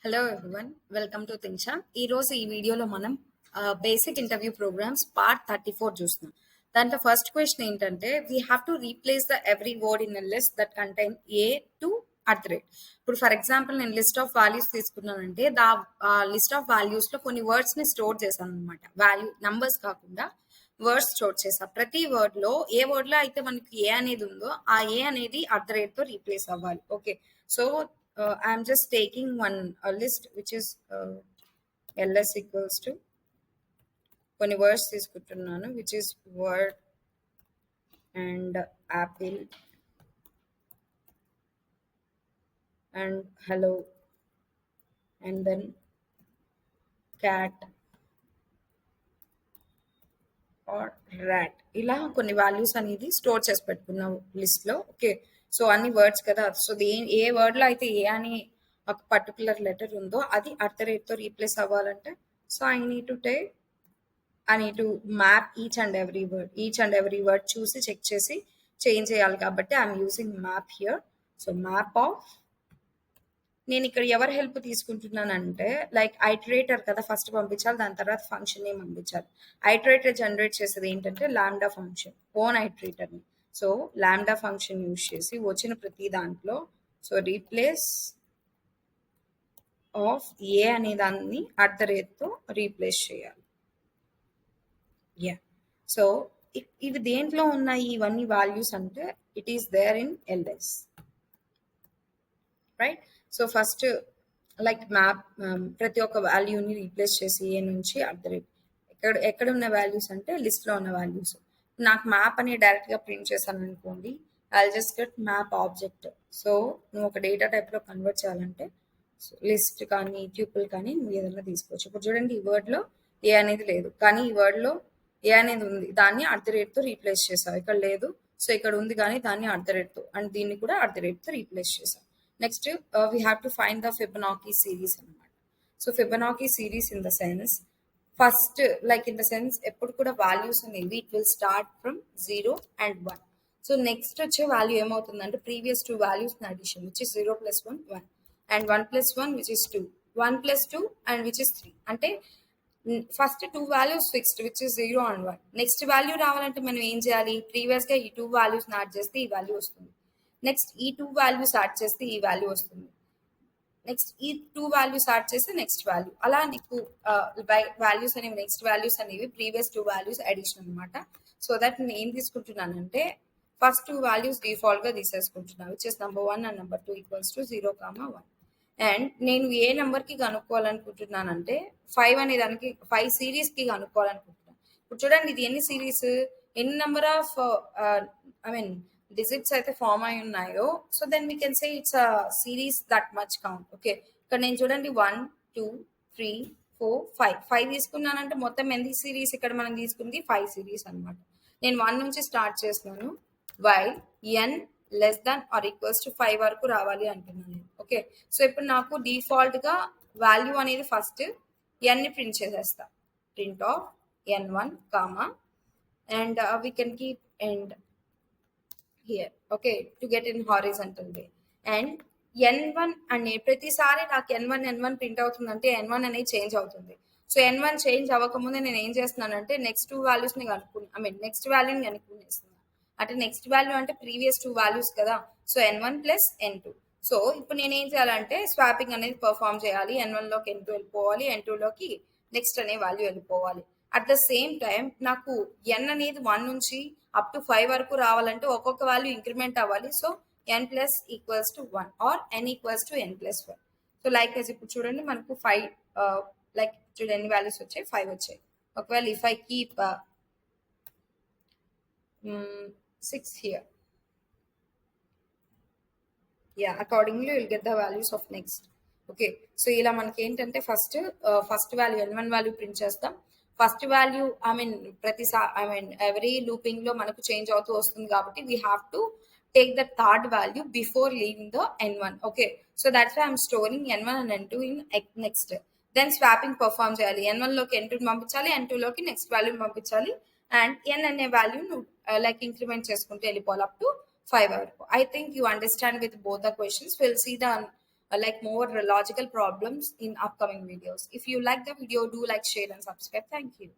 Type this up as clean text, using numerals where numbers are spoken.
Hello everyone, welcome to తించా. ఈరోజు ఈ వీడియోలో మనం బేసిక్ ఇంటర్వ్యూ ప్రోగ్రామ్స్ పార్ట్ 34 చూస్తున్నాం. దాంట్లో ఫస్ట్ క్వశ్చన్ ఏంటంటే we have to replace the every word in a list that contain a to @. ఇప్పుడు ఫర్ ఎగ్జాంపుల్ నేను లిస్ట్ ఆఫ్ వాల్యూస్ తీసుకున్నానంటే లిస్ట్ ఆఫ్ వాల్యూస్ లో కొన్ని వర్డ్స్ ని స్టోర్ చేశాను అనమాట. వాల్యూ నంబర్స్ కాకుండా వర్డ్స్ స్టోర్ చేసా. ప్రతి వర్డ్ లో ఏ వర్డ్ లో అయితే మనకి ఏ అనేది ఉందో ఆ ఏ అనేది @ తో రీప్లేస్ అవ్వాలి. Okay, so I'm just taking a list which is ls equals to కొన్ని వర్డ్స్ తీసుకుంటున్నాను which is word and apple and hello and then cat or rat. ఇలా కొన్ని వాల్యూస్ అనేది స్టోర్ చేసి పెట్టుకున్నాం లిస్ట్ లో. ఓకే, సో అన్ని వర్డ్స్ కదా, సో ఏ వర్డ్ లో అయితే ఏ అని ఒక పర్టికులర్ లెటర్ ఉందో అది @ తో రీప్లేస్ అవ్వాలంటే so I need to map each and every word చూసి చెక్ చేసి చేంజ్ చేయాలి కాబట్టి I'm using map here. So map of, నేను ఇక్కడ ఎవరి హెల్ప్ తీసుకుంటున్నానంటే లైక్ ఐటరేటర్ కదా ఫస్ట్ పంపించాలి, దాని తర్వాత ఫంక్షన్ నేమ్ పంపించాలి. ఐటరేటర్ జనరేట్ చేసేది ఏంటంటే లాంబ్డా ఫంక్షన్, ఓన్ ఐటరేటర్ని. సో లాంబ్డా ఫంక్షన్ యూజ్ చేసి వచ్చిన ప్రతి దాంట్లో సో రీప్లేస్ ఆఫ్ ఏ అనే దాన్ని @ తో రీప్లేస్ చేయాలి. యా, సో ఇవి దేంట్లో ఉన్నాయి ఇవన్నీ వాల్యూస్ అంటే it is there in ls, right. So first like map ప్రతి ఒక్క వాల్యూని రీప్లేస్ చేసి ఏ నుంచి @ ఎక్కడ ఉన్న వాల్యూస్ అంటే లిస్ట్లో ఉన్న వాల్యూస్. నాకు మ్యాప్ అని డైరెక్ట్గా ప్రింట్ చేశాను అనుకోండి, I just get map object. So నువ్వు ఒక డేటా టైప్లో కన్వర్ట్ చేయాలంటే లిస్ట్ కానీ ట్యూపుల్ కానీ నువ్వు ఏదైనా తీసుకోవచ్చు. ఇప్పుడు చూడండి, ఈ వర్డ్లో ఏ అనేది లేదు, కానీ ఈ వర్డ్లో ఏ అనేది ఉంది, దాన్ని @ తో రీప్లేస్ చేసావు. ఇక్కడ లేదు, సో ఇక్కడ ఉంది కానీ దాన్ని @ తో, అండ్ దీన్ని కూడా @ తో రీప్లేస్ చేసాం. Next we have to find the Fibonacci series అనమాట. So Fibonacci series in the sense first like in the sense ఎప్పుడు కూడా వాల్యూస్ అనేవి it will start from 0 and 1. So next వచ్చే వాల్యూ ఏమవుతుందంటే previous 2 values addition which is 0 + 1 1 and 1 + 1 which is 2, 1 + 2 and which is 3. అంటే first 2 values fixed which is 0 and 1. Next value రావాలంటే మనం ఏం చేయాలి, ప్రీవియస్ గా ఈ 2 వాల్యూస్ యాడ్ చేస్తే ఈ వాల్యూ వస్తుంది. నెక్స్ట్ ఈ 2 వాల్యూస్ యాడ్ చేస్తే ఈ వాల్యూ వస్తుంది. నెక్స్ట్ ఈ 2 వాల్యూస్ యాడ్ చేస్తే నెక్స్ట్ వాల్యూ. అలా నీకు వాల్యూస్ అనేవి నెక్స్ట్ వాల్యూస్ అనేవి ప్రీవియస్ 2 వాల్యూస్ అడిషన్ అనమాట. సో దట్ నేను ఏం తీసుకుంటున్నానంటే ఫస్ట్ 2 వాల్యూస్ డిఫాల్ట్ గా తీసేసుకుంటున్నాను which is number 1 and number 2 = 0, 1. And నేను ఏ నెంబర్ కి కనుక్కోవాలనుకుంటున్నానంటే 5 అనే దానికి 5 సిరీస్ కి కనుక్కోవాలనుకుంటున్నాను. ఇప్పుడు చూడండి, ఇది ఎన్ని సిరీస్, ఎన్ని నెంబర్ ఆఫ్ డిజిట్స్ అయితే ఫామ్ అయి ఉన్నాయో, so then we can say it's a series that much count. Okay, ఇక్కడ నేను చూడండి 1 2 3 4 5 తీసుకున్నానంటే మొత్తం ఎన్ని సిరీస్ ఇక్కడ మనం తీసుకుంది 5 సిరీస్ అనమాట. నేను 1 నుంచి స్టార్ట్ చేస్తున్నాను, వైల్ n <= 5 వరకు రావాలి అంటున్నాను. ఓకే, సో ఇప్పుడు నాకు డిఫాల్ట్ గా వాల్యూ అనేది ఫస్ట్ n ని ప్రింట్ చేసేస్తా, print of n1 comma and we can keep end here, okay, to get in horizontal way. And n1 అనే ప్రతిసారి నాకు n1 ప్రింట్ అవుతుందంటే n1 అనేది చేంజ్ అవుతుంది. సో n1 చేంజ్ అవ్వకముందే నేను ఏం చేస్తున్నానంటే నెక్స్ట్ 2 వాల్యూస్ ని కనుక్కుని నెక్స్ట్ వాల్యూని కనుక్కునేస్తున్నాను. అంటే నెక్స్ట్ వాల్యూ అంటే ప్రీవియస్ 2 వాల్యూస్ కదా, సో n1 + n2. సో ఇప్పుడు నేను ఏం చేయాలంటే స్వాపింగ్ అనేది పర్ఫామ్ చేయాలి. n1 లోకి n2 వెళ్ళిపోవాలి, n2 లోకి నెక్స్ట్ అనే వాల్యూ వెళ్ళిపోవాలి. అట్ ద సేమ్ టైం నాకు n అనేది 1 నుంచి అప్ టు 5 వరకు రావాలంటే ఒక్కొక్క వాల్యూ ఇంక్రిమెంట్ అవ్వాలి. So n = 1 or n = n + 1. So like ఇప్పుడు చూడండి మనకు 5 లైక్ చూడండి ఎన్ని వాల్యూస్ వచ్చాయి, 5 వచ్చాయి. ఒకవేళ if I keep 6 here, yeah, accordingly you'll get the values of next. Okay, so ఇలా మనకి ఏంటంటే first value n1 value print చేస్తాం. ఫస్ట్ వాల్యూ ఎవ్రీ లూపింగ్ లో మనకు చేంజ్ అవుతూ వస్తుంది కాబట్టి we have to take the third value before leaving the n1. Okay, so that's why I'm storing n1 and n2 in next. Then swapping perform చేయాలి, n1 లోకి n2 పంపించాలి, n2 లోకి next value పంపించాలి, and n అనే value like increment చేసుకుంటూ వెళ్ళిపోవాలి up to 5 వరకు. I think you understand with both the questions. We'll see the like more logical problems in upcoming videos. If you like the video, do like, share, and subscribe. Thank you.